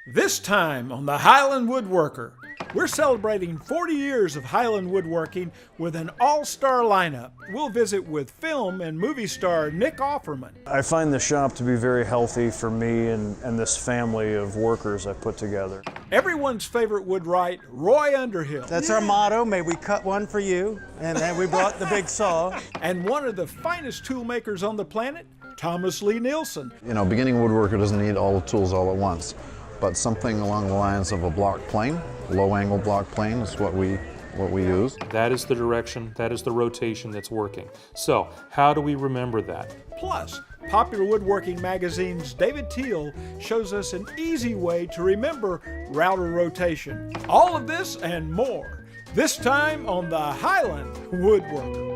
This time on the Highland Woodworker, we're celebrating 40 years of Highland Woodworking with an all-star lineup. We'll visit with film and movie star Nick Offerman. I find the shop to be very healthy for me and this family of workers I put together. Everyone's favorite woodwright, Roy Underhill. That's our motto, may we cut one for you. And then we brought the big saw. And one of the finest tool makers on the planet, Thomas Lie-Nielsen. You know, beginning woodworker doesn't need all the tools all at once, but something along the lines of a block plane, low angle block plane is what we use. That is the direction, that is the rotation that's working. So how do we remember that? Plus, Popular Woodworking Magazine's David Teal shows us an easy way to remember router rotation. All of this and more, this time on the Highland Woodworker.